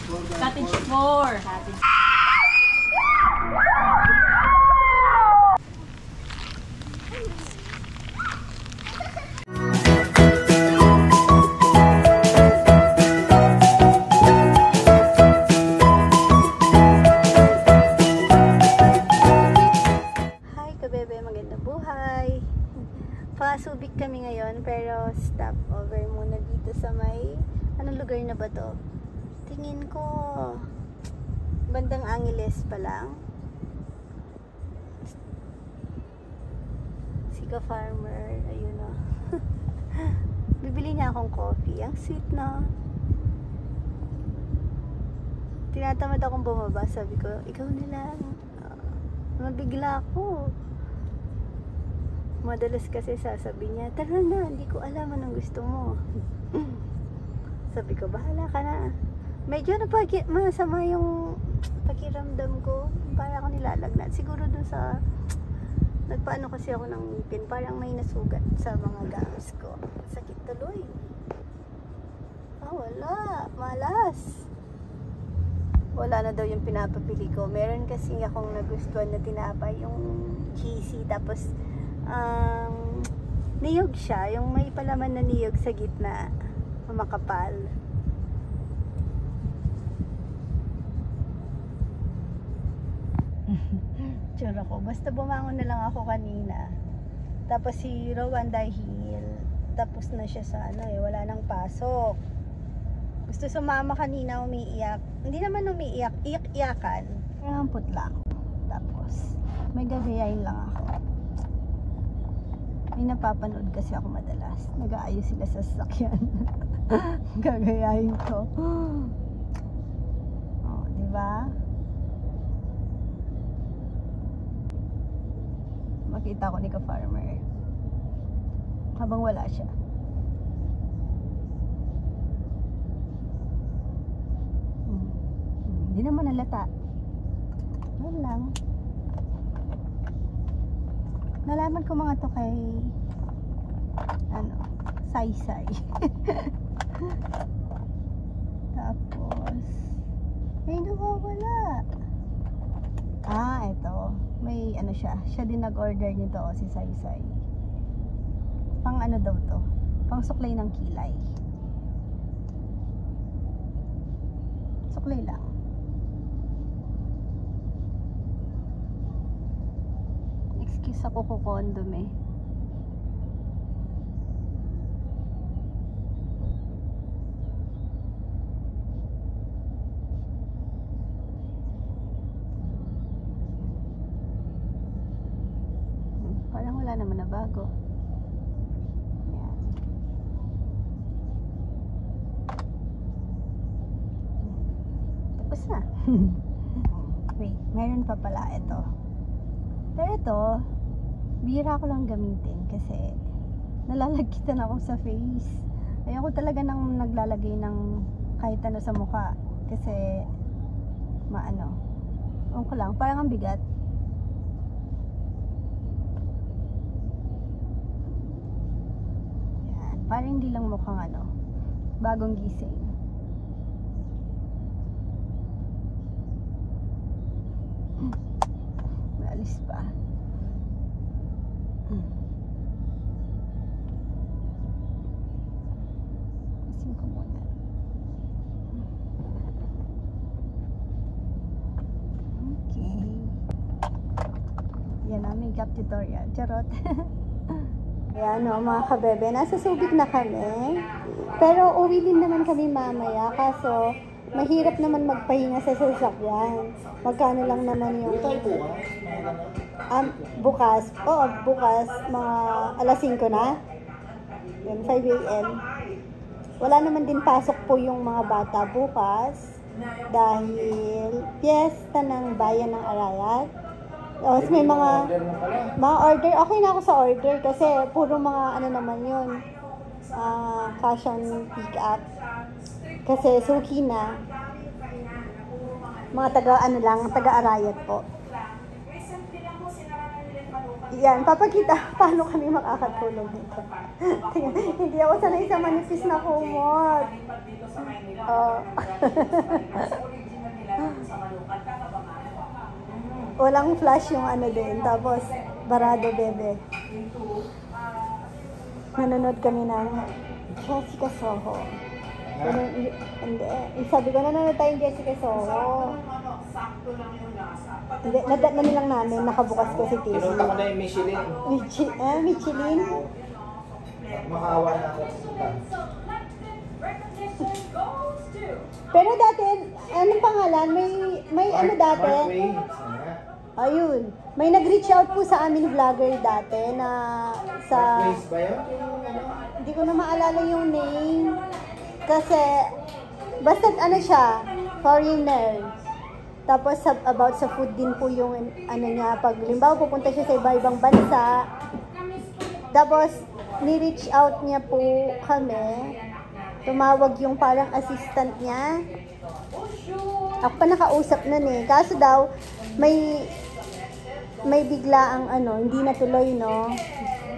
Cottage 4. Cottage. Pasubik kami ngayon pero stop over muna dito sa may anong lugar na ba to? Tingin ko bandang Angeles pa lang. Sika Farmer, ayun o. Bibili niya akong coffee. Ang sweet na. Tinatamad akong bumaba. Sabi ko, ikaw na lang. Mabigla ako. Madalas kasi sasabi niya, tara na, hindi ko alam anong gusto mo. Sabi ko, bahala ka na. Medyo masama yung pakiramdam ko. Para ako nilalagnat. Siguro dun sa, nagpaano kasi ako ng ngipin. Parang may nasugat sa mga gums ko. Sakit tuloy. Wala. Malas. Wala na daw yung pinapapili ko. Meron kasi akong nagustuhan na tinapay, yung cheesy. Tapos, niyog siya, yung may palaman na niyog sa gitna, makapal. Tsura ko, basta bumangon na lang ako kanina, tapos si Rowan dahil tapos na siya sa wala nang pasok. Gusto sumama kanina, umiiyak, hindi naman umiiyak, iyak-iyakan, ngampot lang. Tapos may gagayain lang ako. May napapanood kasi ako madalas. Nag-aayos sila sa sasakyan. Gagayahin ko. Oh, di ba? Makita ko ni ka-farmer. Habang wala siya. Hindi naman nalata. Yan lang. Nalaman ko mga to kay Saysay. Tapos nawawala. Ito may siya din nag-order nito si Saysay. Pang daw to, pang suklay ng kilay. Suklay lang. Sa kukukondom parang wala naman na bago. Ayan. Tapos na. Wait, meron pa pala ito. Pero ito bihira ko lang gamitin kasi nalalagkitan ako sa face. Ayoko talaga nang naglalagay ng kahit ano sa mukha kasi ko lang, parang ang bigat. Yan, parang hindi lang mukhang bagong gising. Maalis pa. Isin ko muna. Okay. Yan na, makeup tutorial. Charot. Ayan mga kabebe, nasa Subic na kami. Pero uwi din naman kami mamaya. Kaso, mahirap naman magpahinga sa sasakyan. Magkano lang naman yung bukas. Bukas mga alas 5 na. Yun, 5 AM. Wala naman din pasok po yung mga bata bukas dahil piyesta ng bayan ng Arayat. Tapos may mga order. Okay na ako sa order kasi puro mga naman yun. Cash on pick up. Kasi suki na. Mga taga Arayat po. Yan, papakita paano kami makakatulog nito. Hindi ako sanay sa manipis na kumot. Oh. Walang flash yung ano din. Tapos, barado bebe. Nanonood kami ng Jessica Soho. Hindi. Sabi ko, nanonood tayong Jessica Soho. Hindi, nadatnan lang namin. Nakabukas ko si TV. Kinuna ko na yung Michelin. Michelin? Makaawa na ako sa sutan. Pero dati, anong pangalan? May ano dati? Mark Wayne. Ayun. May nag-reach out po sa amin vlogger dati na sa... Mark Wayne ba yun? Hindi ko na maalala yung name. Kasi, basta ano siya, foreigner. Tapos about sa food din po yung ano niya. Pag limbawa pupunta siya sa iba-ibang bansa. Tapos, ni-reach out niya po kami. Tumawag yung parang assistant niya. Ako pa nakausap nun eh. Kaso daw, may bigla ang ano, hindi natuloy, no?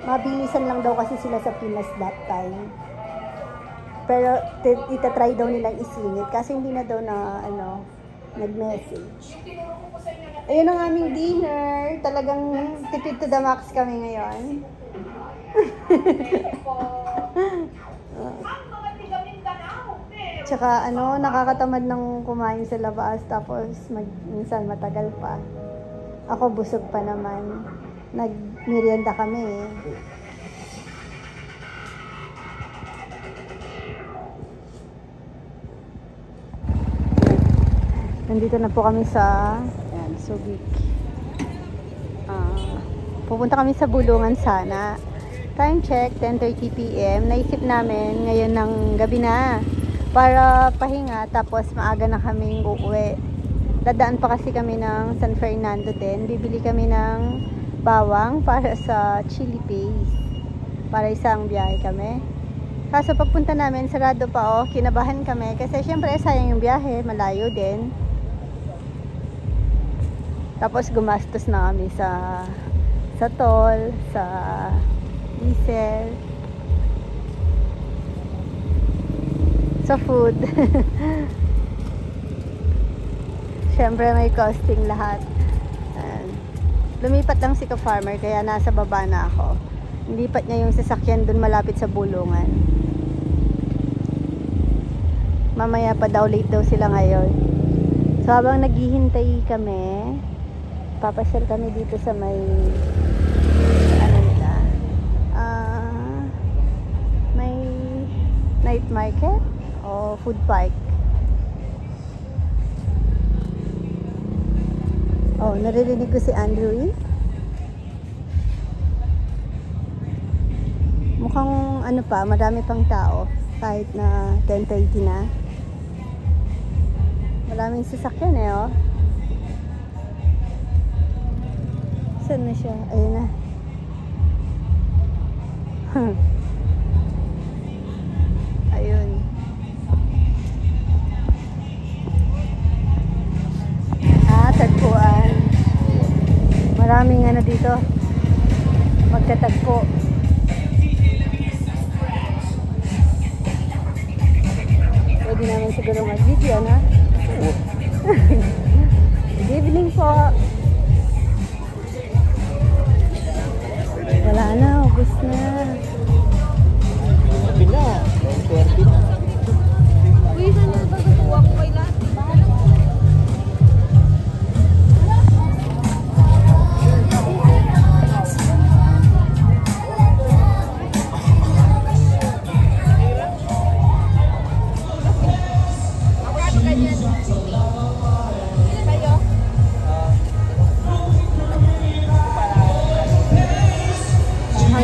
Mabilisan lang daw kasi sila sa Pinas that time. Pero itatry daw nilang isingit kasi hindi na daw na ano, nag-message. Ayun ang aming dinner. Talagang tipid to the max kami ngayon. Tsaka ano, nakakatamad ng kumain sa labas tapos minsan matagal pa. Ako busog pa naman. Nag-merienda kami eh. Nandito na po kami sa Subic. Pupunta kami sa Bulungan sana. Time check, 10:30 PM. Naisip namin ngayon ng gabi na para pahinga tapos maaga na kaming uuwi. Dadaan pa kasi kami ng San Fernando din. Bibili kami ng bawang para sa chili paste. Para isang biyahe kami. Kaso pagpunta namin, sarado pa kinabahan kami kasi syempre sayang yung biyahe, malayo din. Tapos gumastos na kami sa toll, sa diesel, sa food. Siyempre may costing lahat. Lumipat lang si ka-farmer kaya nasa baba na ako. Lipat niya yung sasakyan dun malapit sa Bulungan. Mamaya pa daw, late daw sila ngayon. So habang naghihintay kami, papasyal kami dito sa may ano nila, may night market o food park. Oh, naririnig ko si Andrew. Mukhang ano pa, marami pang tao kahit na 10:30 na. Maraming sasakyan eh Saan na siya? Ayun na. Ayun. Tagpuan. Maraming ano dito. Magtatagpo. Pwede naman siguro mag-video, na? Good evening po. Wala na, ubos na. Sabi na, 20 na. Uy, sana pagkatuwa ko kay lahat.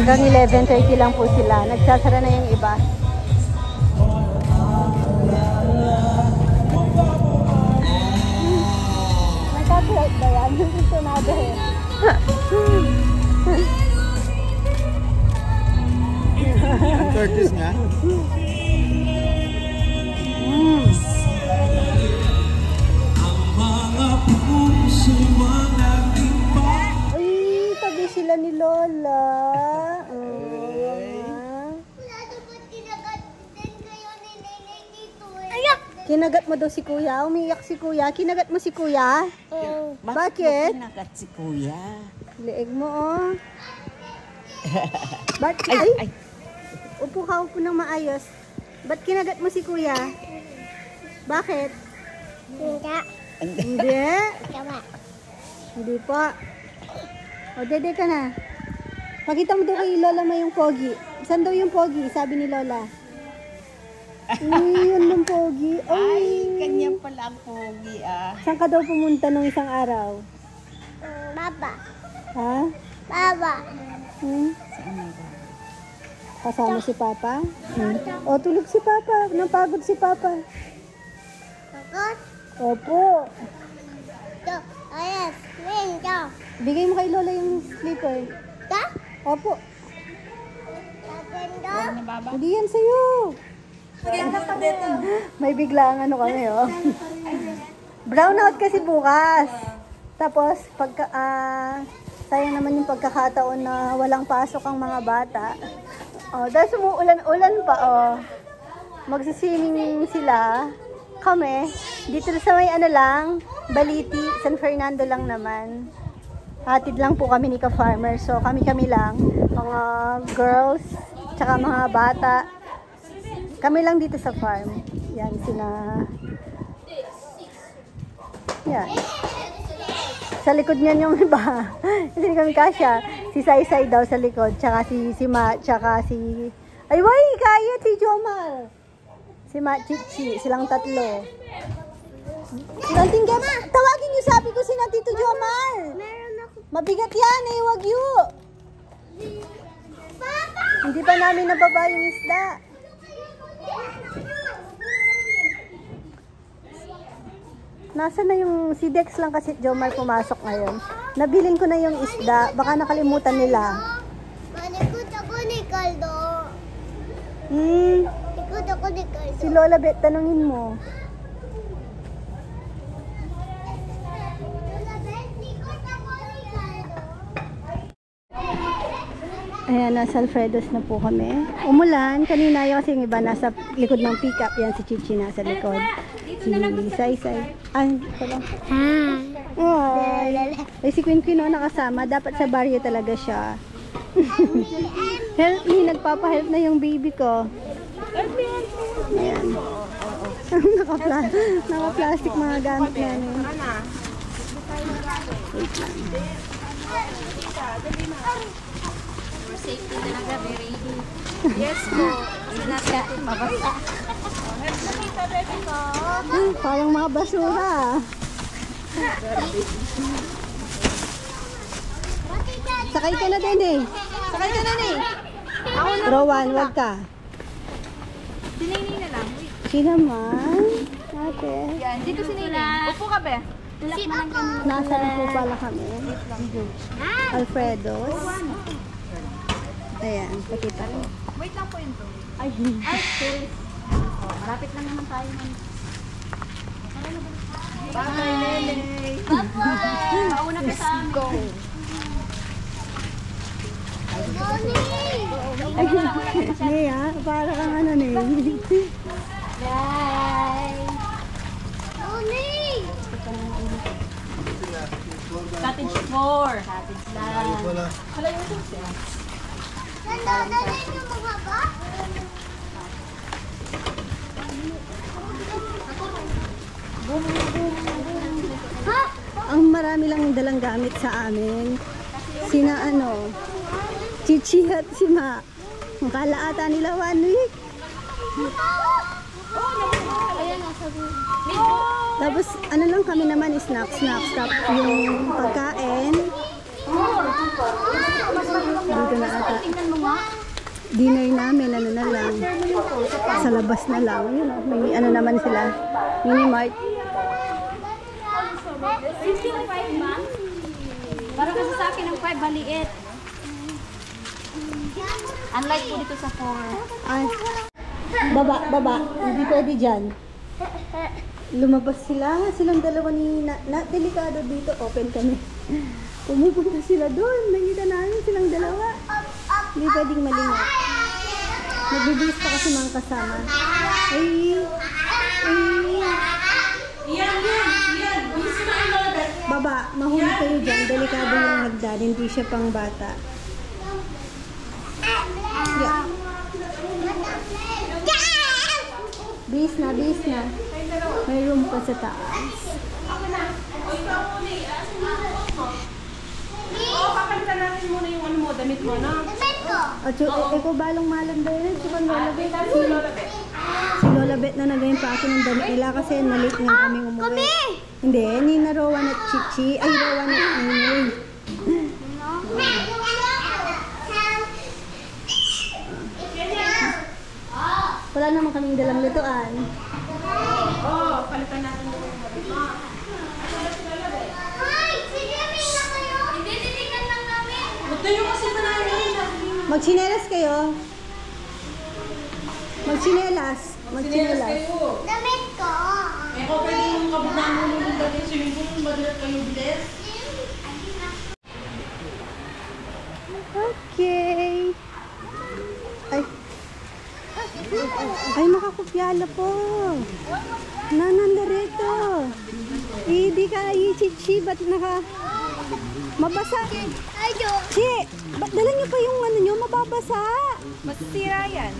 Hanggang 11:30 lang po sila. Nagsasara na yung iba. May copyright ba yan? Gusto nado eh. Ang Curtis nga. Ay, tabi sila ni Lo. Kinagat mo daw si kuya. Umiyak si kuya. Kinagat mo si kuya. Bakit? Kinagat si kuya? Leeg mo, oh. Bakit? Ay! Upo ka, upo ng maayos. Ba't kinagat mo si kuya? Bakit? Hindi. Hindi po. O, dede ka na. Pakita mo daw kay Lola mo yung pogi. Saan daw yung pogi? Sabi ni Lola. Uy, yun yung pogi. Ay, kanya pala ang pogi ah. Saan ka daw pumunta nung isang araw? Baba. Ha? Baba. Saan na ba? Kasama si Papa? O, tulog si Papa. Napagod si Papa. Takot. Opo. Ito. Ayan. Window. Bigay mo kay Lola yung slipper. Ito. Opo. Window. Huwag na baba. Hindi yan sa'yo. May biglang ano kami, oh. Brownout kasi bukas. Tapos, sayang naman yung pagkakataon na walang pasok ang mga bata. Oh, dahil sumuulan-ulan pa, oh. Magsiswimming sila. Kami, dito sa may ano lang, Baliti, San Fernando lang naman. Hatid lang po kami ni Ka-Farmer. So, kami-kami lang. Mga girls, tsaka mga bata. Kami lang dito sa farm. Yan, yan. Sa likod niyan yung iba. Hindi kami kasya. Si Sai daw sa likod. Tsaka si Ma. Tsaka si... Ay, why! Kaya, si Jomar. Si Ma, Chichi. Silang tatlo. Nanting tawagin niyo, sabi ko si na Tito Jomar. Meron ako. Mabigat yan eh, wag yu. Hindi pa namin nababa yung isda. Nasaan na yung si Dex lang kasi Jomar pumasok ngayon. Nabilin ko na yung isda. Baka nakalimutan nila. Malikot ako ni Caldo. Likot ako ni Caldo. Si Lola Bet, tanungin mo. Likot ako ni Caldo. Ayan, nasa Alfredo's na po kami. Umulan. Kanina yung kasi yung iba nasa likod ng pickup. Yan si Chichi nasa likod. Si Sai. Ay, hindi ko lang. Ay, si Queen Queen nakasama. Dapat sa baryo talaga siya. Help me. Nagpapahelp na yung baby ko. Ayan. Naka-plastic mga gamit namin. Wait lang. Safety talaga, very yes po. Sinasa, mabasa. Parang mga basura. Sakay ka na din eh. Sakay ka na ni. Rowan, wag ka. Sinini na lang. Si naman. Ate. Yan, dito sinini. Upo ka be. Sit ako. Nasa na po pala kami. Alfredo's. Ayan, pakita ko. Wait lang po yun to. Ay, Ay, malapit lang naman tayo. Bye, Lele. Bye. Mauna ka sa amin. Nia, para kang ano na eh. Bye. Cottage 4. Cottage lang. Wala yung susi. Nandadalhin yung mga ba? Ha? Ang marami lang dalang gamit sa amin. Sina ano, Chichi at si Ma. Ang kalaata nila 1 week. Ayan, nasa Tapos ano lang kami naman, snacks. Tapos yung pagkain. Dito na ata. tingnan mo nga. Dinner namin, ano na lang. Sa labas na lang. Yun, may ano naman sila. Mini-mart. 65 ma? Para kasi sa akin ang 5 maliit. Unlike po dito sa 4. Ay. Baba. Hindi pwede dyan. Lumabas sila. Silang dalawa ni delikado dito. Open kami. Pumupunta sila doon. Nakita namin silang dalawa. Hindi pwedeng malingat. Nagbibis pa kasi mga kasama. Ay. kayo dyan, delikado yung hagdan, hindi siya pang bata. Yeah. Bis na. May room pa sa taas. Papalitan natin muna yung ano mo, damit mo, no? At eko balong malam dahil si Lola Bet. Si Lola Bet na nagayon pa ako ng damit nila kasi nalit nga kami umuwi. Hindi, ni na Rowan at Chichi. Ay, Rowan at Amy. Wala naman kaming dalang lutuan. Palitan natin yung damit mo. Magsinelas kayo. Magsinelas. Damit ko. Eh, kung pwede yung kabunan mo nung dati swimming pool, madalat kayo bilis. Okay. Ay, makakupyala po. Nanandarito. Hindi ka i-chichi, ba't mabasa? Ay, Chi, ba't dala niyo pa yung ano niyo, mababasa? Masisira yan.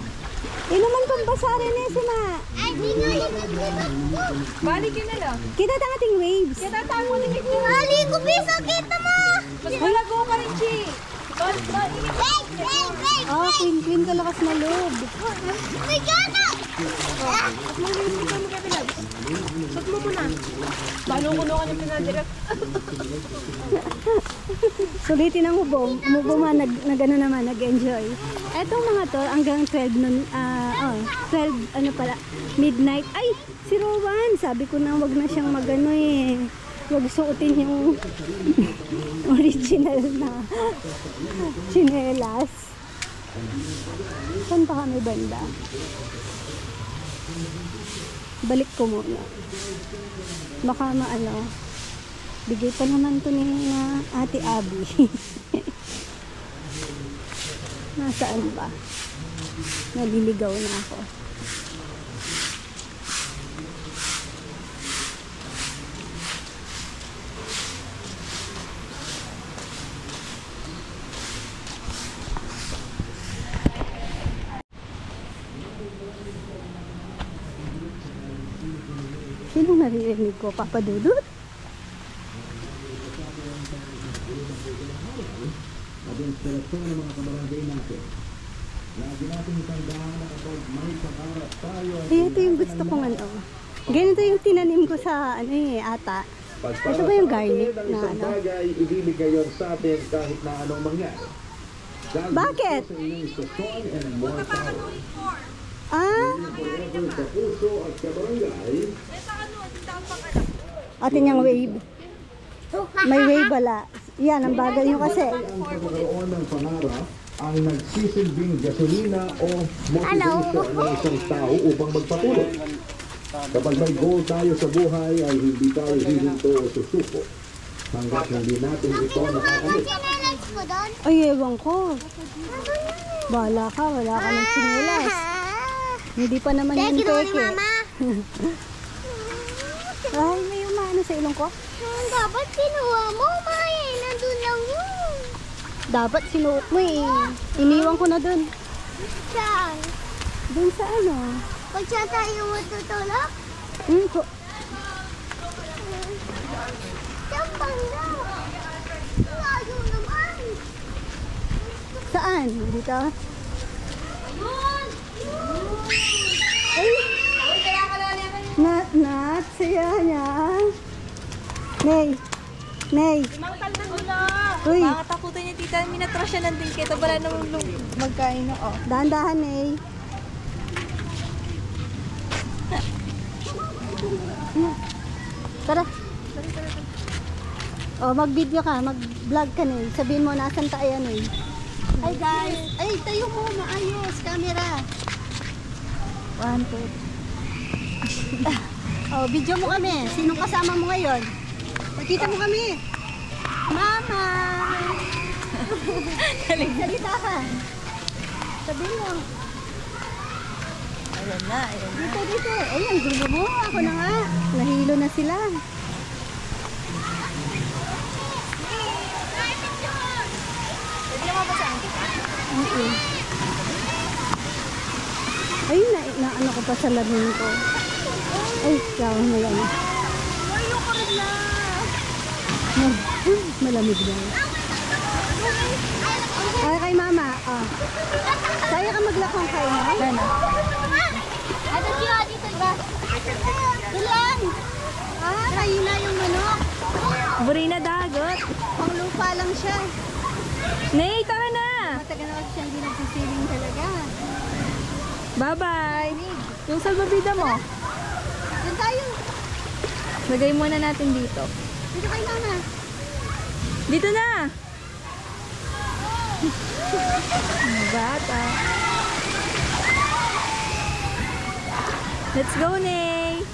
Naman pambasa rin eh, sima. ay, di nga lipat-lipat ko. Balik yun na lang. Kita ang ating waves. Kaya tatawag mo din yung Ali ko, bisa, kita mo. mas malago ka rin, Chi. Wait. Oh, clean ka lakas na loob. May gana. Sot mo muna. Balong-kulungan yung pinadirect. Sulitin ang ubom. Umubom nag-ano naman, nag-enjoy. Etong mga to, hanggang 12 nun, 12, ano pala, midnight. Ay, si Rowan, sabi ko na wag na siyang magano eh. Wag suotin yung original na chinelas. Saan pa kami banda? Balik ko muna. Baka maano. Bigay pa naman to ni Ate Abby. Nasaan ba? Naliligaw na ako. Sinong naririnig ko? Papa Dudut? Ay, ito yung gusto kong ano. Ganito yung tinanim ko sa ano ata. Ito ba yung garlic na ano? Ibibigay yon sa atin kahit na anong mangyari. Bakit? Ah? Atin yung wave. May wave wala. Yan, ang bagal nyo kasi. Ang pagkakaroon ng pangarap ang nagsisilbing gasolina o motivation ng isang tao upang magpatuloy. Kapag may goal tayo sa buhay ay hindi tayo hihinto o susuko hanggat hindi natin ito nakakamit. Chinelas ko doon. Ay, ewan ko. Bala ka, wala ka ng sinulas. Hindi pa naman yung peke. Ay, may umano sa ilong ko. Dapat kinuha mo, May. Nandun lang yun. Dapat sinuot mo eh. Iniwan ko na dun. Saan? Dun sa ano? Pag saan tayo matutulog? Saan banda? Layo naman. Saan? Dito? Ay! Nat, saya niya. Nay. Mangkal na gula. Uy, Mga takutan niya, tita. Minatrash siya ng dinket. Wala namang magkain ako. dahan-dahan, Nay. Tara. Oh, mag-video ka, mag-vlog ka, Nay. Sabihin mo, nasan tayo, Nay. Hi, guys. Ay, tayo mo, maayos. Camera. 1, 2. Oh, video mo kami. Sinong kasama mo ngayon? Pakita mo kami. Mama! Salita ka. Sabihin mo. Ayan na. Dito. Ayan, gulo mo. Ako na nga. Nahilo na sila. Ay, ano ko pa sa lamin ko. Ay, yawa mo yan. Malamig lang. Ay, kay mama. Kaya ka maglakong kayo, no? Ano? Ito siya, dito ba? Ilan? Kayo na yung manok. Buri na dagat. Pang lupa lang siya. Nay, tara na! Matagal na kasi siya hindi nagsisiling talaga. Bye-bye! Yung salbabida mo, Diyan tayo. lagay muna natin dito. Dito kay mama. Dito na! Mga bata. Let's go, Nay!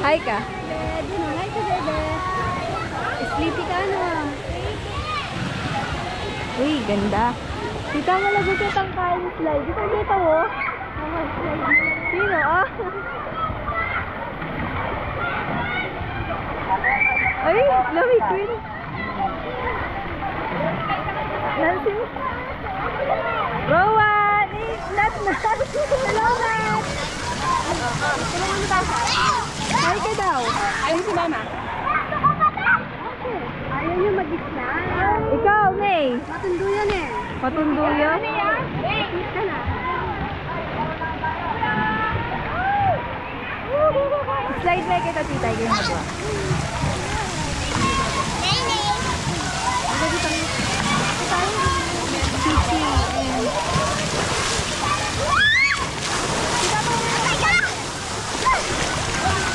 Hi ka! Bebe, no, hi to bebe. Sleepy ka na. Uy, ganda. Kita mo lagot yung tangkain slide. Dito kita mo. Sino? Ah? Ay, lamig queen. Nancy. Rowan! Nat. Hello, Nat. Hi ka daw. Ay, si mama. Ayaw niyo mag-isla. Ikaw, May. Matundo yan eh. Patundo yun? Eat ka na. Slide na kita, tita. Yung haba.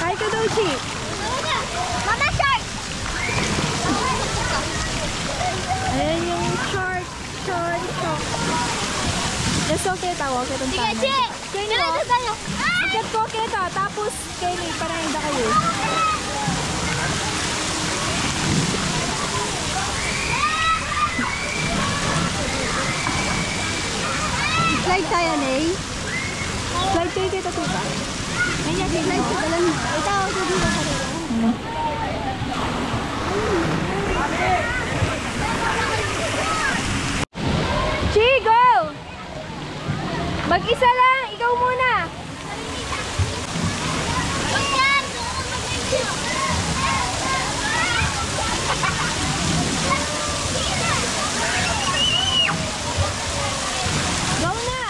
Hi ka daw, Chi. Mama shark! Ayan yung shark. Just okay tawo, kita Sige, tayo. Chi! Kaya Dito tayo! ikat ko kita, tapos Kenny, para hindi kayo. Slide tayo, Nay. Slide kayo kita, tita. Ganyan, Slide sa dalan. Ito, ito dito ka rin. Chi, go! Mag-isa lang, ikaw muna. Go na!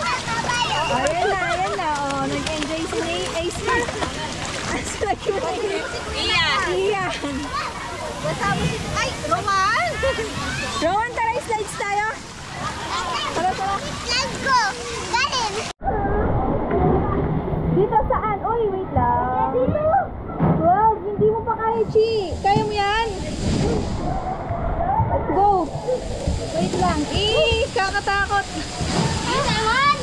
Ayan na. Oh, nag-enjoy si Nay. Ay, Iyan. Ay, Roman! Rowan, tara, slides tayo. Tara. Let's go! Galing! Dito saan? Uy, wait lang. Dito! Wow, hindi mo pa kaya, Chi. Kaya mo yan? Let's go. Wait lang. Kakatakot. Yes, I won!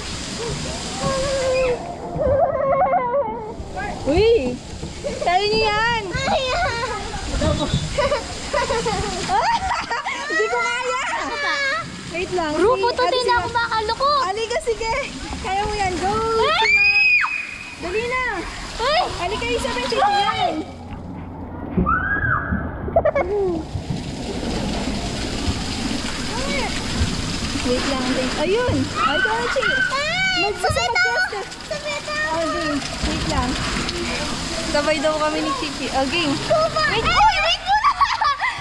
Uy, kaya niyo yan. Hindi ko kaya. Wait lang. Grupo to Ano din sila? ako makalukot! Halika, sige. Kaya mo yan. Go. Dali na. Halika, Isabel. Sige yan. Wait lang. Ayun. Ay, ikaw na, Chi. Mag-pwesto. Okay. Wait lang. Sabay daw kami ni Chichi. Okay. Wait! Uy! Wait mo na!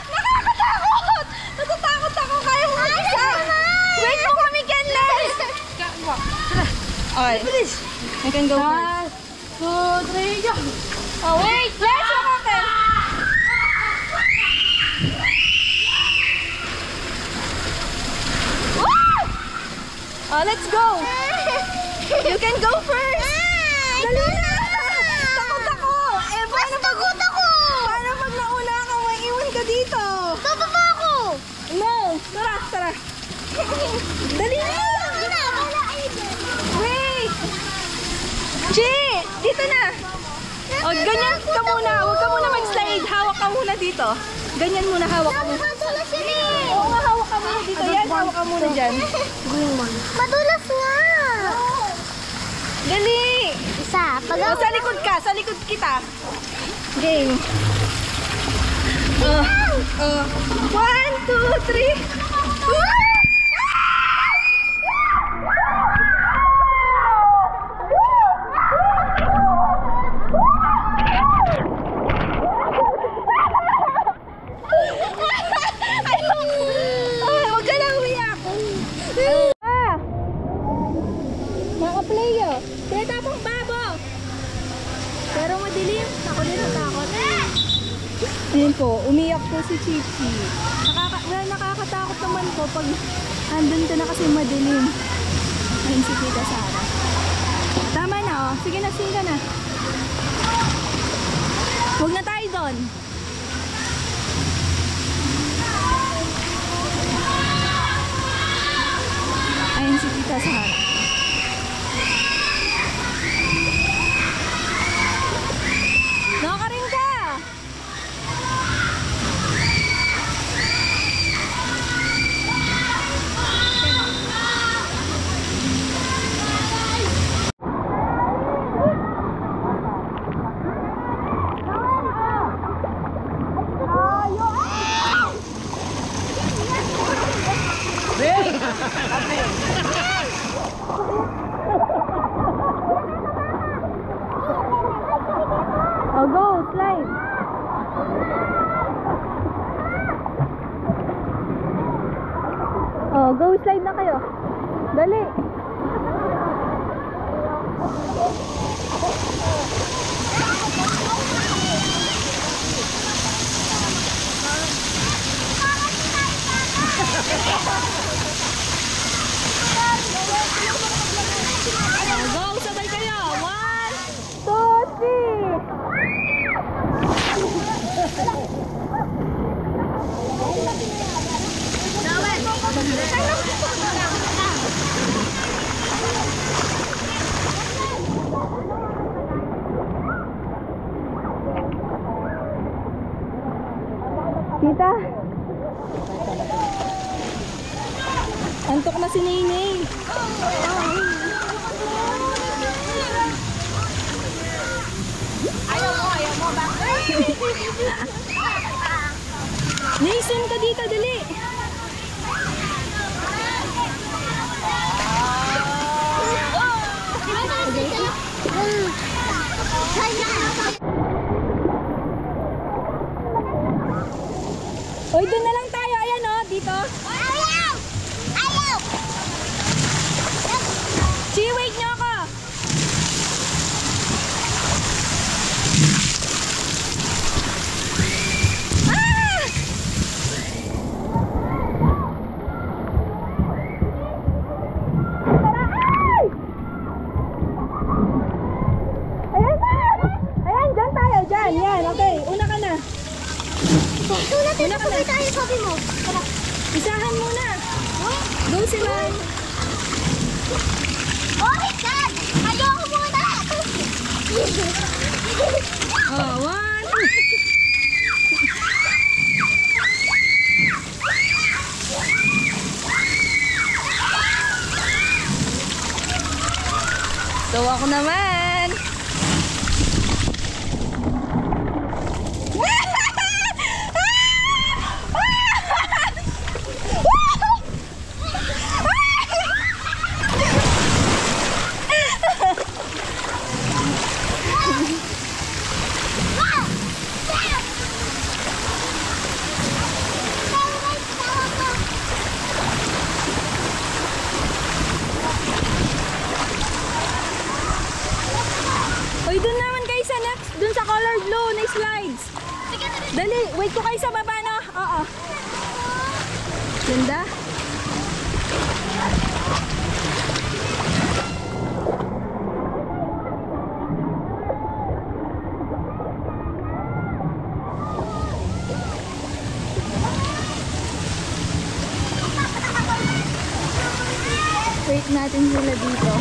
Nakakatakot! Natatakot ako. Kaya mo mag-isa. Wait mo kami, Kenles! Okay. Bilis. I can go first. 2, 3, go! Oh, wait! Let's go, Ken! Woo! Oh, let's go! You can go first! Dali na! Takot ako! Eh, paano Takot ako! Paano pag nauna ka, maiiwan ka dito? Bababa ako! No! Tara! Dali na! Wala, wala, Aiden! Wait! ka muna. Huwag ka muna mag-slide. Hawak ka muna dito. Ganyan muna, hawak ka muna. Madulas yun eh. Oo nga, hawak ka muna dito. Yan, hawak ka muna dyan. Madulas nga. Dali! Isa. Pag Oh, sa likod ka, sa likod kita. Game. 1, 2, 3. Huwag ka lang umiyak. Mga player, tinatapang babo. Pero madilim, ako din natakot. Ayun po, umiyak po si Chichi. Nakakatakot naman po pag andun ka na kasi madilim. Ayun si Tita Sara. Tama na oh, sige na, sige na. Huwag na tayo doon. Ayun si Tita Sara. Nakakaring ka! Oh, go, slide. Oh, go, slide na kayo. Dali. Oh, go, sabay kayo. 1, 2, 3. Tita, antok na si Neneng. Nason ka dito, dali. Oy, doon na lang tayo. Ayan oh, dito. Ayaw! Ayaw! Chi, wait nyo ako. Ah! Tara, ay! Ayan na! Ayan, dyan tayo, dyan. Yan, okay. Una ka na. Sulat ito sabay tayo, sabi mo. Tara. Isahan muna. Go sila. Oh my God! Ayoko muna! Oh, 1. So ako naman. Uy, dun naman kayo sa next. Dun sa color blue na slides. Dali, wait ko kayo sa baba, no? Oo. Ganda. Wait natin sila dito.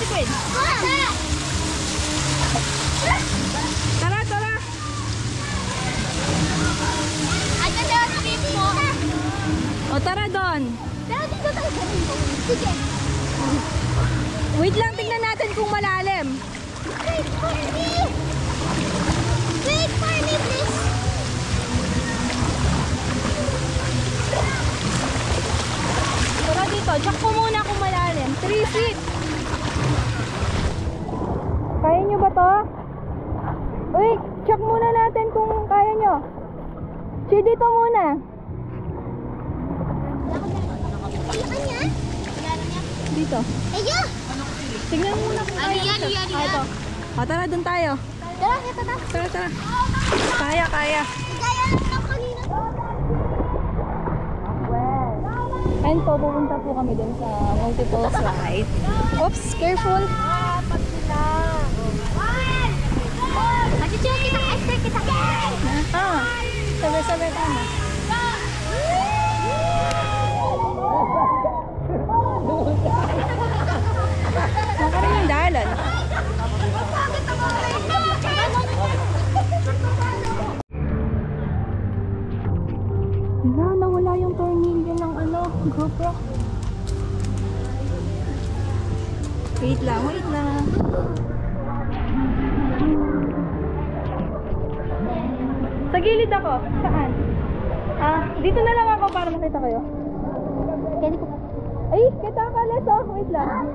si Quinn. Tara, tara. O, tara doon. Sige. Wait lang, tingnan natin kung malalim. Wait for me. Wait for me, please. Tara dito, check ko muna kung malalim. 3 feet. Kaya nyo ba to? Wait, check muna natin kung kaya nyo. Dito muna. Ano yan? Dito. Ayun. Tingnan mo muna kung kaya Yan, nyo. yan, Ah, ito. O, tara, dun tayo. Tara, ito na. Tara, tara. Kaya, kaya. Gaya lang ng kanina. And po, pupunta po kami dun sa multiple slide. Oops, careful. Kasi siya kita, Esther kita. Ah, sabi-sabi tayo. Nakaroon yung dalan. Nawala yung tornilyo ng GoPro. Wait lang, wait lang. Sa gilid ako. Saan? Dito na lang ako para makita kayo. Ay, kita ka, Leso. Wait lang.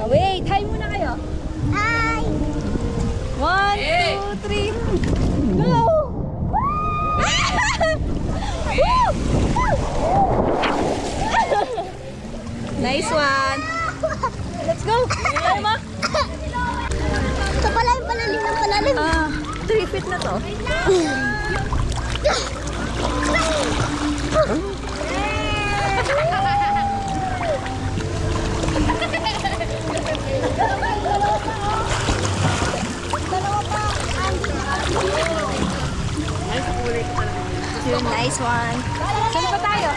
Wait, hi muna kayo. Hi. 1, 2, 3. Go! Nice one. Let's go. Tayo mo. Ito pala yung palalim ng palalim. 3 feet na to. Nice one. Saan ba tayo?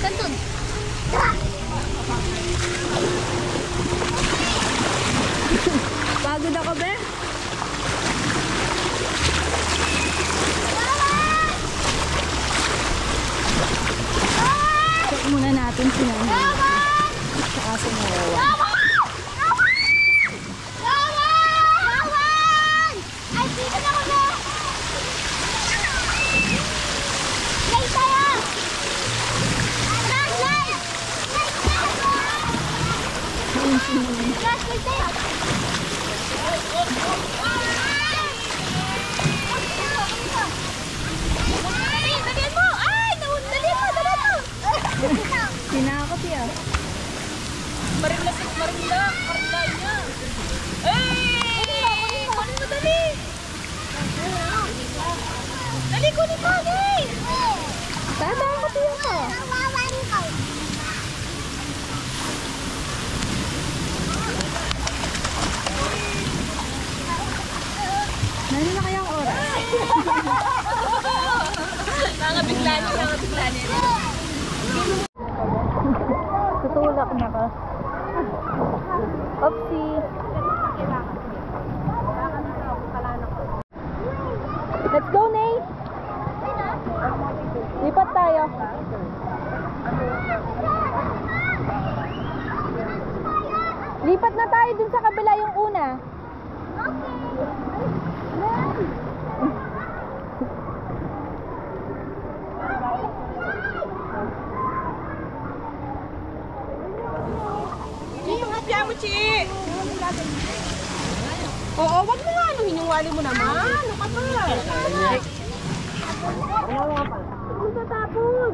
Kantun. Pagod ako, be. Check muna natin si Nani. Saka si Noah. Ay, dito na kami! Lay tayo! Flashlight! Flashlight tayo! Ay, dalihan mo! Ay, dalihan mo! Dalihan mo! Sinakot yan. Marimlas niya. Eh! Kunin mo, dali. Dali, kunin mo, dali. Tatakot yan ko. Kawawan ko. Nani na kaya ang oras? Nangabigla niya. Tutulak na ka. Oopsie. Let's go, Nay. Lipat tayo. Lipat na tayo dun sa kabila yung una. Yung hapya mo, Chi. Oo, wag mo nga. Hinuwali mo naman. Ano ka ba? Ang tatapon.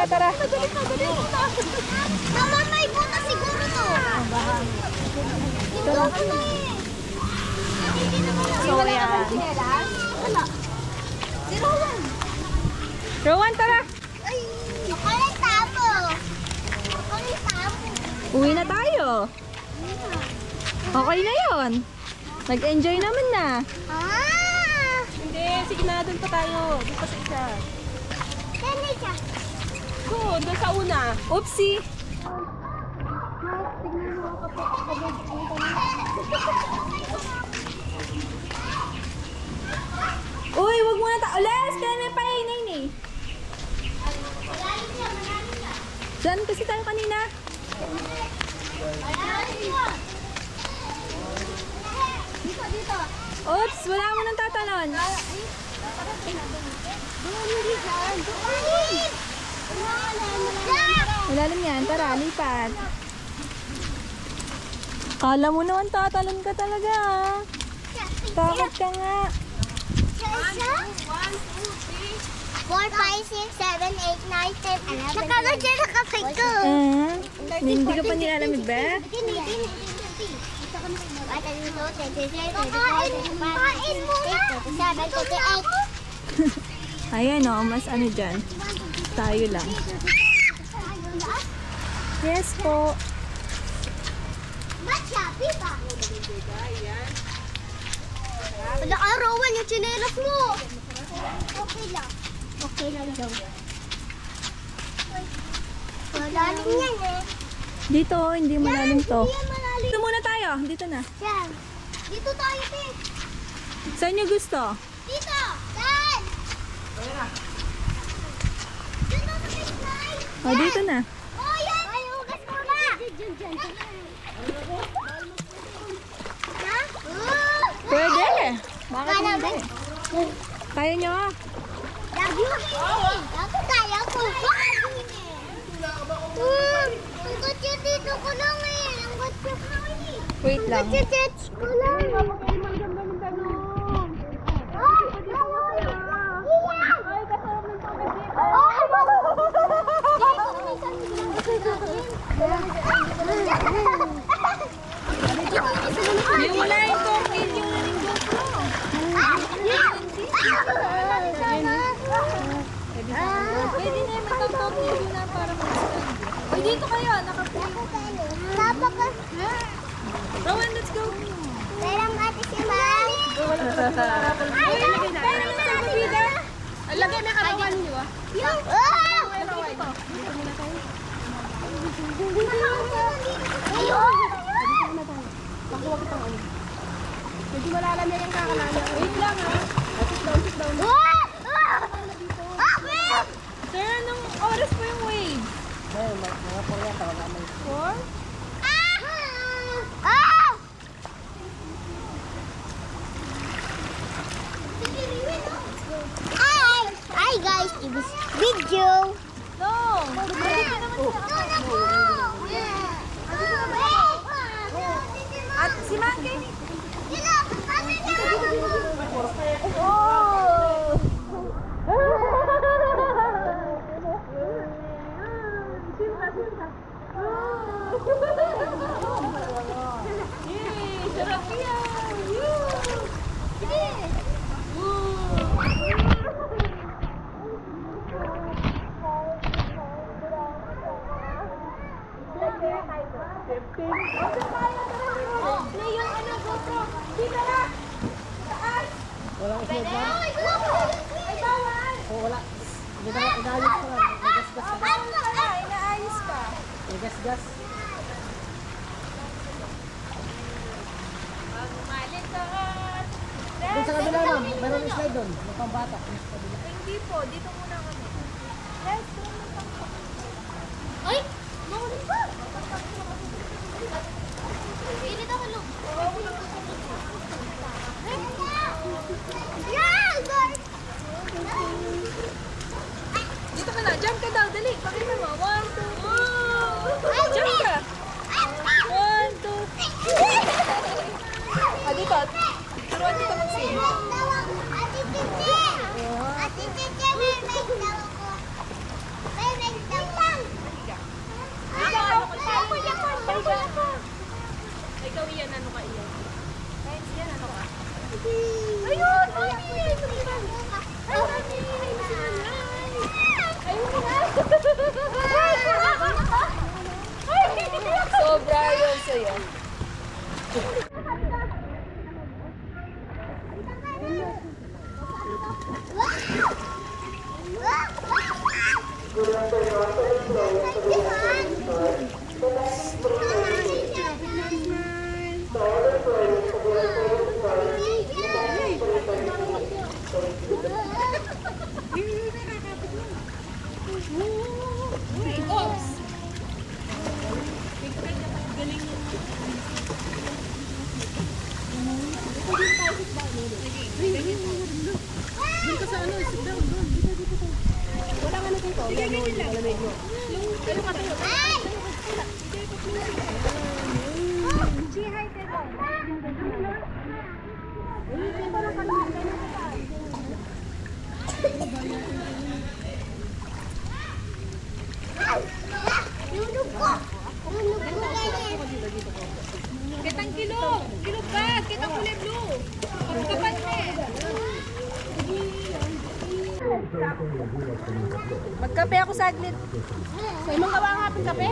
Tara. Mama, may butas siguro to. Ito ako na eh. So, yan. Wala. Si Rowan. Rowan, tara. Ay, ako lang tapo. Uwi na tayo. Okay na yun. Nag-enjoy naman na. Ah! Hindi, sige na, doon pa tayo. Doon pa sa isa. Saan siya? Doon sa una. Oopsie. Uy, wag mo na ta. Ules, kaya na pahinay ni. Saan kasi tayo kanina? Dito. Oops, wala mo nang tatalon. Malalim yan, tara, lipat. Kala mo naman tatalon ka talaga, ah. Takot ka nga. 4, 5, 6, 7, 8, 9, 10, 11. Nakalagyan na kapay ko. Hindi ka pa nilalamig, ba? Kain muna. 27, 28. Ayan o, mas ano dyan. Tayo lang. Yes po. Ba't Shopee pa? Naka-rowan yung chinelas mo. Okay lang. Okay lang daw. Malalim yan eh. Dito, hindi malalim to. Hindi yan malalim. Dito muna tayo. Dito na. Yan. Dito tayo, Pete. Saan nyo gusto? Dito. Saan? Dito sa baseline. O, dito na. Oh, yan. Ay, ugas mo na. Ha? Pwede. Bakit hindi? Kaya nyo? Lagi mo kayo. Lagi kaya ko. Ang kutsi dito ko lang eh. Ang kutsi ko lang eh. Wait lang. Ang kutsi ko lang. Ay, nawala. Iyan. Ay, kasarap ng tubig dito. Ay, Yung wala yung tongkil, yung naling GoPro. Pwede na yung matang-tongkil yun na para mag-stand. Uy, dito kayo. Nakapulo. Napaka. Rowan, let's go. Perang ate si Ma'am. Ay, Pero naman sa bibida. Lagay na karawan nyo ah. yung... Medyo malalam yan yung kakalala. Wait lang ah. Sit down. Sir, anong oras po yung wave? Mga 4 yata. Wala may 4? Hi guys, it was video. No! Balik ka naman sa At si Mangke. Sarap yan! Play yung ano, GoPro. Dito na! Taas! Walang sunod na? Ay, bawal! Oo, wala. Inaayos pa lang. Nagasgas ka. Inaayos ka. Nagasgas. Doon sa kabila ma'am, meron slide doon. May pambata. Hindi po, dito muna kami. Yes, Ay! Maulit pa! Init ako, Lu. Yeah! Guys! dito ka na, jump ka daw, dali. Pakita mo. 1, 2, jump ka. 1, 2. Dito. Turuan dito mag-sing. Ate Cici! Ate Cici, may make daw ako. May make daw lang. Ikaw iyan, ano ka iyan? Kahit iyan, ano ka? Ayun! Mami! Ay, Mami! Ayun! tuloy oh. Kitang kilog! Kilog ka! Kitang kulay blue! Pagkapat eh! Magkape ako saglit. So, imong gawa ang hapong kape?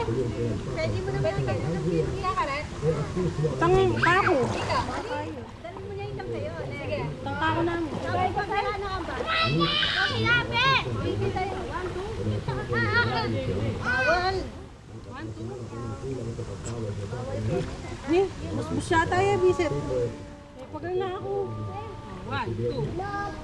Pwede mo naman ang kape. Hindi ka rin? Tang kako. Ika. Dali mo niya yung kayo. Sige. Tang kako namin. Sabay ko tayo na ang ba? Okay, labi! Hindi tayo. 1, 2. Mas busya tayo, bisit. Pagal na ako. 1, 2.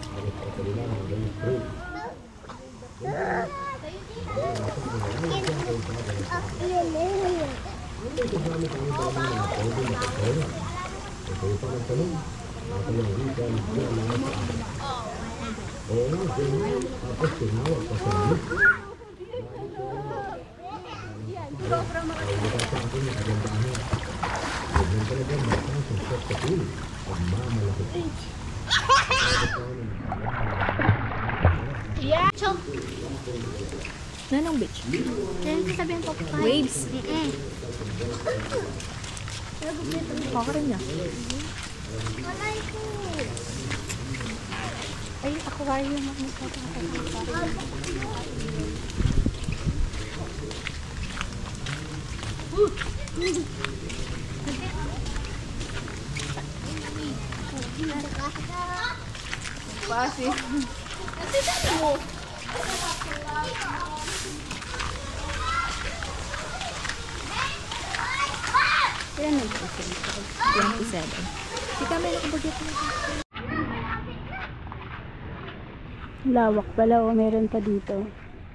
Nanong beach? Ganun ko sabihin po. Waves. Ako rin niya. Malay ko. Ay, aquarium ako Pasi. Kaya nag-27. Di kami nakabagyan ko. Lawak pala o meron pa dito.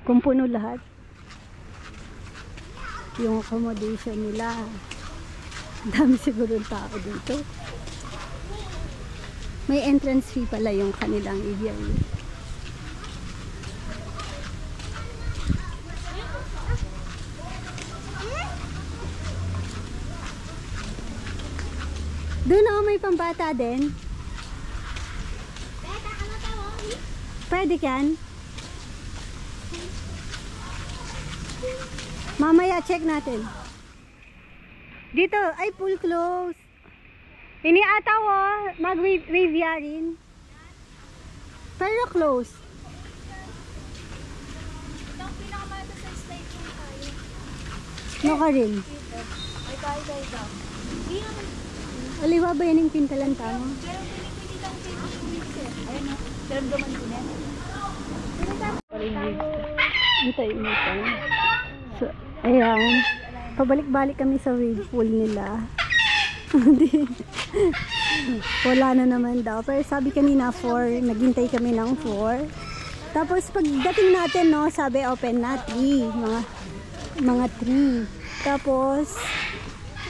Kung puno lahat. Yung accommodation nila. Dami siguro ng tao dito. May entrance fee pala yung kanilang aviary. Doon o, may pambata din. Pwede yan. Mamaya check natin. Dito, ay full close. Ini ataw mag-wave yarin. Pero close. Itong pinakamata sa slide ko tayo. No ka rin. Ay, kaya daw. Hindi naman. Aliwa ba yan yung pintalanta mo? Pero pinipili lang kayo sa wheelchair. Ayun na. Pero gaman ko na. Antay mo pa. So, ayan. Pabalik-balik kami sa wave pool nila. Hindi. Wala na naman daw. Pero sabi kanina 4. Naghintay kami ng 4. Tapos pagdating natin, no, sabi open na 3. Mga 3. Tapos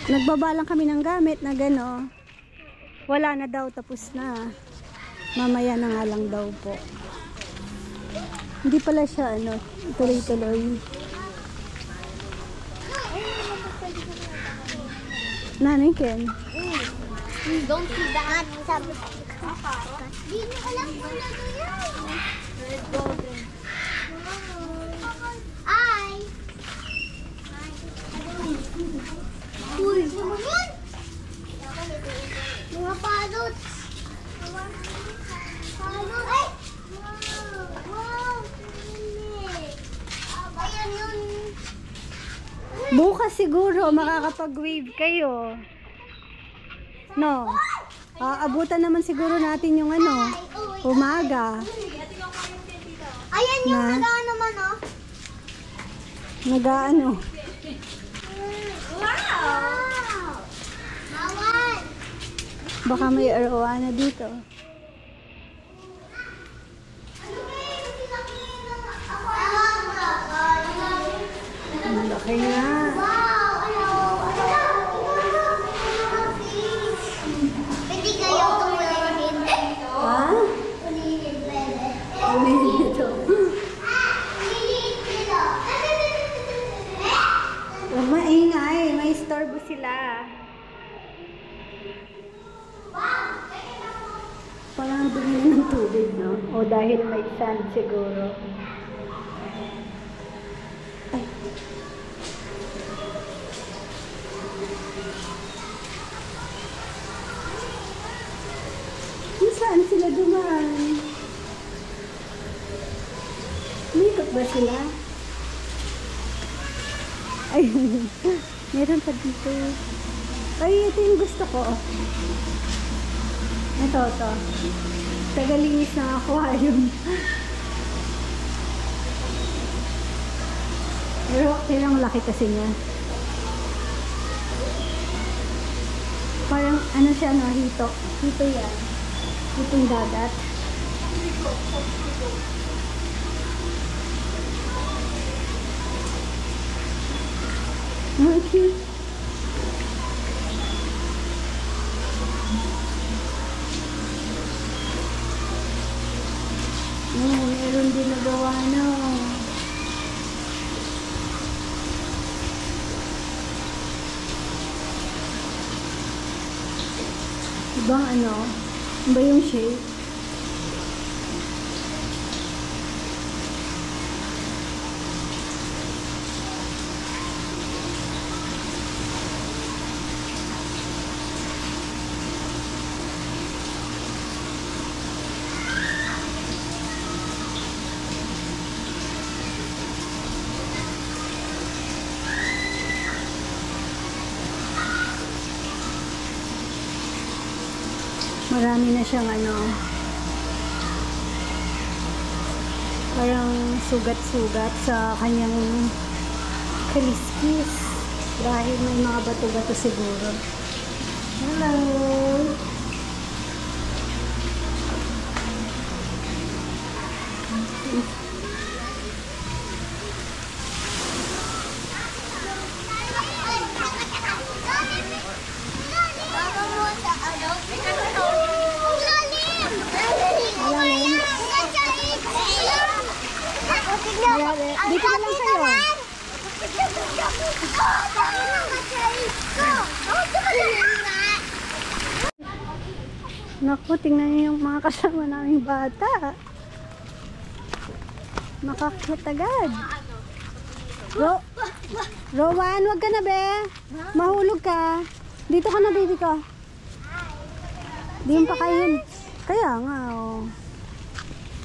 nagbaba lang kami ng gamit na gano. Wala na daw, tapos na. Mamaya na nga lang daw po. Hindi pala siya tuloy-tuloy. Nanay Ken. Don't see that. Sabi ko. Di nyo alam kung ano yan. Red golden. Ay! Uy! Ano yan? Mga palots. Palot. Ay! Wow! Wow! Ayan yun. Bukas siguro makakapag-wave kayo. No? Abutan naman siguro natin yung ano, umaga. Ayan yung Na? nagawa naman, oh. Nag-ano. Wow! Bawal! Baka may arowana dito. Ang laki nga. Pwede kayo tumulinin. Ha? Tumulinin, pwede. Ano ito? Tumulinin sila. Huwag maingay. May istorbo sila. Parang dumi na ng tubig, no? O dahil may sand siguro. Ay. Kung saan sila dumaan? Umikot ba sila? Ay, meron pa dito. Ay, ito yung gusto ko. Ito. Tagalinis ng aquarium. Pero kailang laki kasi niya. Parang ano siya, no? Hito. Hito yan. Hitong dagat. Ang cute. Meron din nagawa na. Ibang ano? Iba yung shape. Marami na siyang ano, parang sugat-sugat sa kanyang kaliskis dahil may mga bato-bato siguro. Hello! Baka mo sa ano? Ang lalim! Ayan! Ako tignan mo! Ayan, dito na lang kayo. Naku, tingnan niyo yung mga kasama naming bata. Makakit agad. Rowan, wag ka na be. Mahulog ka. Dito ka na, baby ko. Di mo pa kayo. Kaya nga, oh.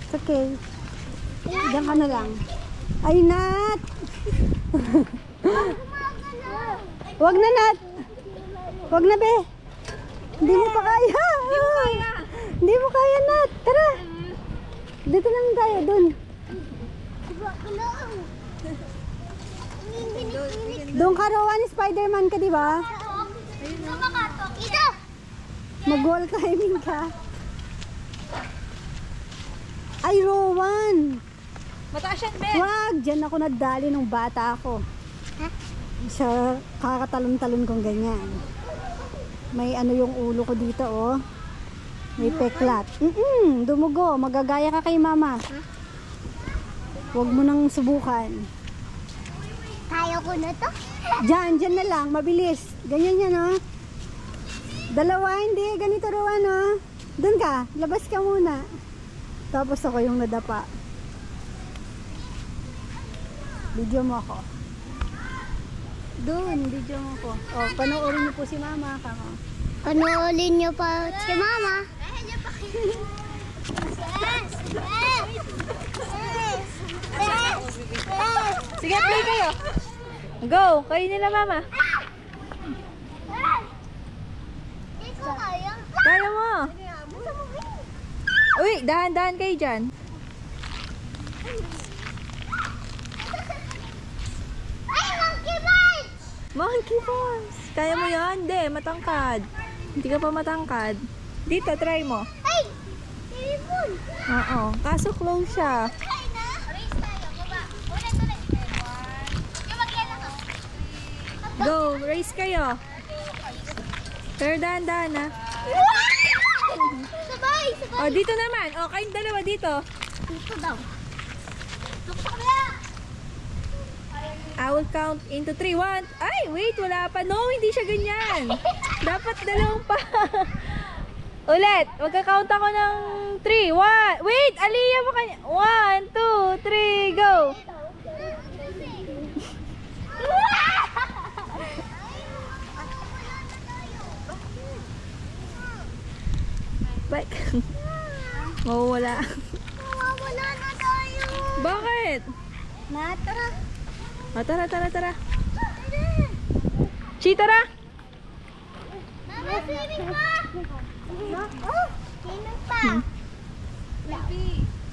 It's okay. Diyan ka na lang. Ay, Nat! Wag na, Nat! Wag na, be. Hindi mo pa kaya. Hindi mo kaya, Nat. Tara. Dito lang tayo, dun. Doon ka, Rowan. Spider-Man ka, di ba? Mag-wall climbing ka. Ay, Rowan. Mataas yan, Ben. Wag, dyan ako nadali nung bata ako. Sa kakatalon-talon kong ganyan. May ano yung ulo ko dito, oh. May peklat. Dumugo. Magagaya ka kay mama. Huwag mo nang subukan. Kaya ko na to. Dyan na lang. Mabilis. Ganyan yan, oh. Dalawa, hindi. Ganito, Rowan, oh. Doon ka. Labas ka muna. Tapos ako yung nadapa. Video mo ako. Doon, video mo ko. Oh, panoorin niyo po si mama. Kamo. Panoorin niyo pa si mama. Sige, play kayo. Go! Kayo nila, mama. Hindi ko kaya. Kaya mo. Uy, dahan-dahan kayo dyan. Ay, monkey bite! Monkey bars. Kaya mo yan? Hindi, matangkad. Hindi ka pa matangkad. Dito, try mo. Ay! Telepon! Oo. Kaso close siya. Try na. Race tayo. Baba. Ulit. Yung mag-iala ka. Go, race kayo. Pero dahan-dahan ha. Sabay! O, dito naman. O, kayong dalawa dito. Dito daw. Tuktok na! I will count into 3. 1. Ay, wait, wala pa. No, hindi siya ganyan. Dapat dalawang pa. Ulit. Magka-count ako ng 3. 1. Wait, Aliyah mo kanya. 1, 2, 3, go. Bike. Mawawala. Mawawala na tayo. Bakit? Matara. O, tara. Chi, tara. Mama, swimming pa! Oh, swimming pa!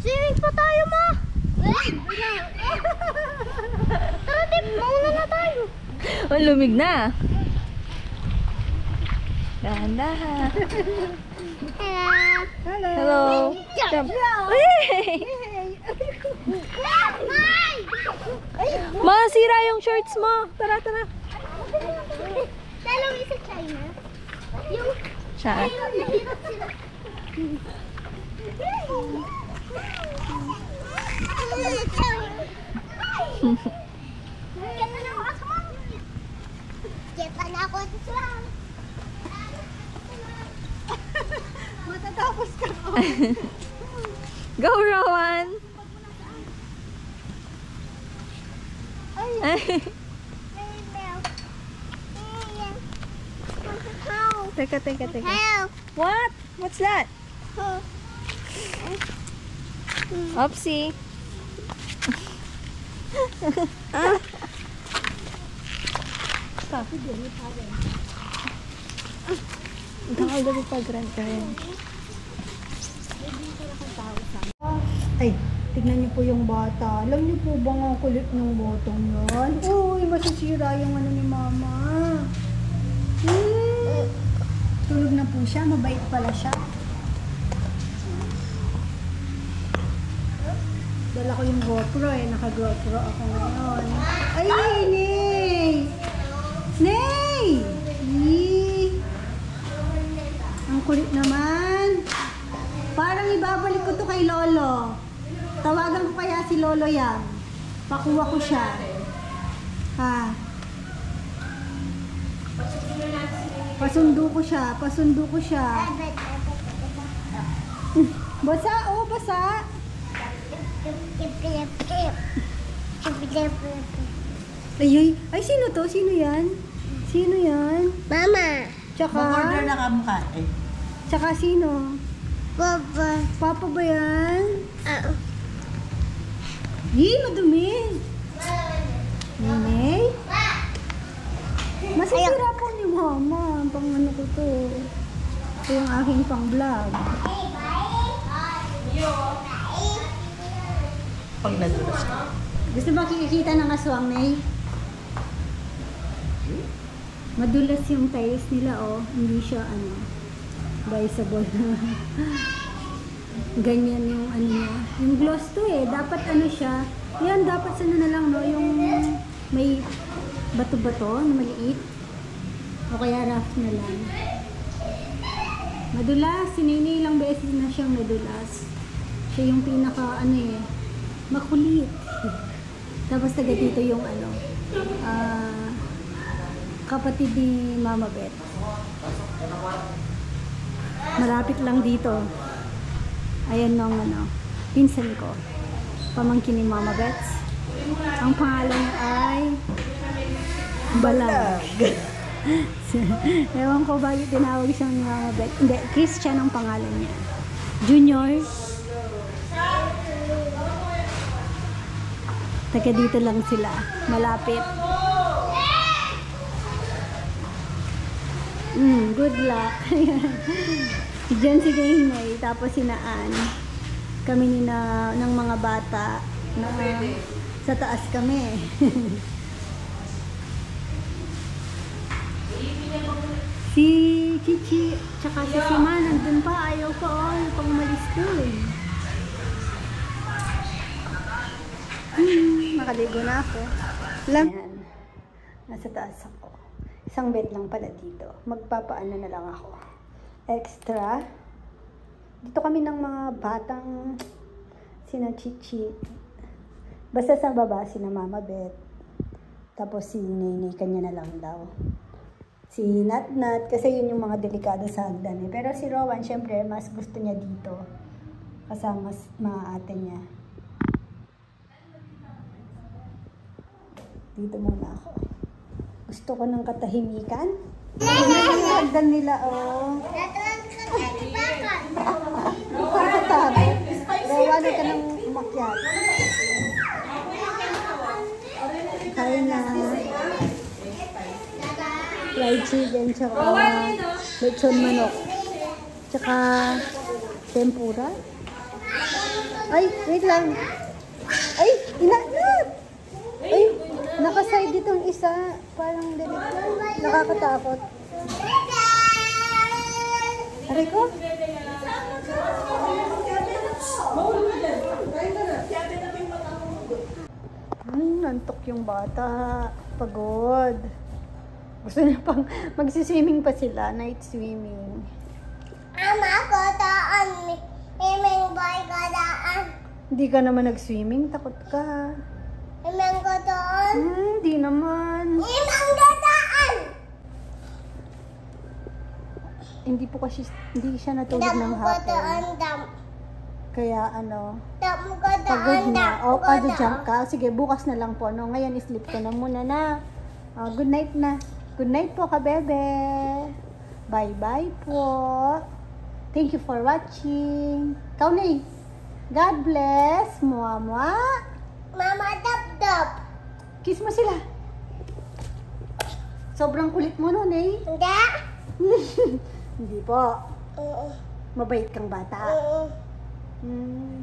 Swimming pa tayo, ma! Tara, Tip, mauna na tayo! O, lumig na. Dahan-dahan. Hello. Jump. Hey! Masira yung shorts mo. Tara. Dalawang isa China. Yung Siya. nahirap sila. Kita na ako sa swam. Matatapos ka. Go, Rowan. Ay. Teka. Help! What? What's that? Oopsie. Nakakalabi pa grand ka rin. Ay, tignan niyo po yung bata. Alam niyo po bang ang kulit ng botong yan? Uy, masisira yung ano ni mama. Tulog na po siya. Mabait pala siya. Dala ko yung GoPro eh. Naka-GoPro ako ngayon. Ay, Nay! Nay! Nay! Ang kulit naman. Parang ibabalik ko to kay Lolo. Tawagan ko kaya si Lolo yan. Pakuha ko siya. Ha? Pasundo ko siya. Basa, oh, basa. Ay, sino to? Sino yan? Mama! Tsaka, Mag-order na kamukha eh. tsaka sino? Papa! Papa ba yan? Madumi. Nenay? Masisira po ni mama. Pang ano ko to. Ito yung aking pang vlog. Pag nadulas ka. Gusto ba kikita ng aswang, Nay? Madulas yung tiles nila, oh. Hindi siya, visable. Ganyan yung ano niya. Yung gloss to eh. Dapat ano siya. Yan, dapat sana na lang, no? Yung may bato-bato na maliit. O kaya rough na lang. Madulas. Sinini ilang beses na siyang nadulas. Siya yung pinaka, makulit. Tapos taga dito yung kapatid ni Mama Beth. Malapit lang dito. Ayan nung pinsan ko. Pamangkin ni Mama Beth. Ang pangalan ay Balag. Ewan ko bakit tinawag siyang ni Mama Beth. Hindi, Christian ang pangalan niya. Junior. Taga dito lang sila. Malapit. Good luck. Diyan si Gaynay, tapos si Naan. Kami ng mga bata na sa taas kami. Si Chichi, tsaka si Sima, nandun pa. Ayaw pa, ayaw pang umalis ko eh. Nakaligo na ako. Ayan, nasa taas ako. Isang bed lang pala dito. Magpapaano na lang ako. Extra. Dito kami ng mga batang sina Chichi. Basta sa baba, sina Mama Beth. Tapos si Nene, kanya na lang daw. Si Nat, kasi yun yung mga delikado sa hagdan eh. Pero si Rowan, syempre, mas gusto niya dito. Kasama mga ate niya. Dito muna ako. Gusto ko ng katahimikan. Yung hagdan nila, oh. Pagkatapos, Rowan, ka nang umakyat. Kaya na fried chicken, tsaka lechon manok, tsaka tempura. Ay, wait lang. Ay, inanap! Ay, nakaside ditong isa. Parang delikado. Nakakatakot. Aray ko? Nantok yung bata. Pagod. Gusto niya pang magsiswimming pa sila. Night swimming. Ama ko daan. Imeng boy ko daan. Hindi ka naman nag-swimming. Takot ka. Imeng ko daan. Hindi naman. Imeng ko daan. Hindi po kasi, hindi siya natulog ng Dam ko daan, hapon. dam. Kaya ano, Dam ko daan, pagod na. dam O, ko jump daan. ka. Sige, bukas na lang po. No? Ngayon, sleep ka na muna na. Good night na. Good night po ka, bebe. Bye-bye po. Thank you for watching. Kaunay. God bless. Mua-mua. Mama dap-dap. Kiss mo sila. Sobrang kulit mo nun eh. Hindi. Hindi po. Mabait kang bata.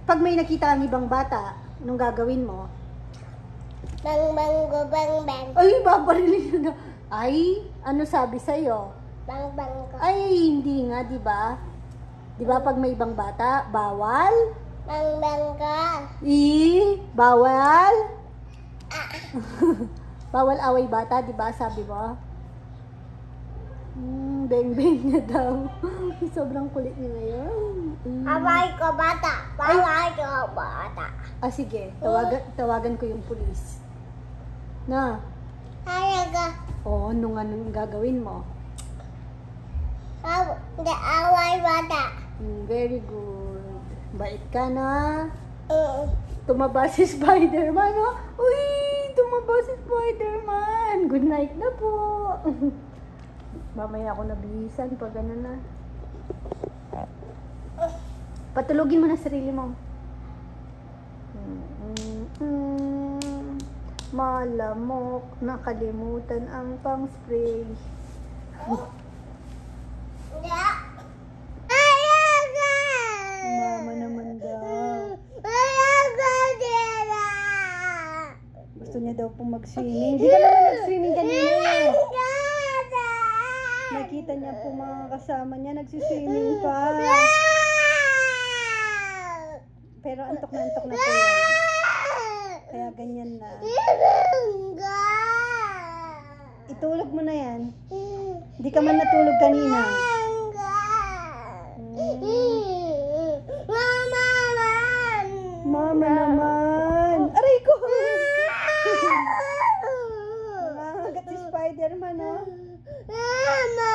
Pag may nakita ang ibang bata, anong gagawin mo? Bang bang go bang bang. Ay, babarilin na. Ay, ano sabi sa'yo? Bang bang go. Ay, hindi nga, di ba? Di ba pag may ibang bata, bawal? Bang bang go. Bawal? Bawal away bata, di ba? Sabi mo? Beng-beng na daw. Sobrang kulit niya ngayon. Away ko bata. Away ko bata. Sige. Tawagan ko yung pulis. Na? Ayaga. Ano nga nang gagawin mo? Hindi away bata. Very good. Bait ka na. Tumaba si Spider-Man, oh. Uy! Tumaba si Spider-Man. Good night na po. Mamaya ako nabihisan pag ano na. Patulogin mo na sarili mo. Malamok. Nakalimutan ang pang-spray. Hindi. Ayaga. Mama naman daw. Ayaga dila. Gusto niya daw pong mag-swimming. Hindi ka naman nag-swimming kanina eh. Nakita niya po mga kasama niya nagsiswimming pa. Pero antok na po yan. Kaya ganyan na. Itulog mo na yan. Hindi ka man natulog kanina. Mama naman. Aray ko! Nakagat si Spider-Man, oh. Mama.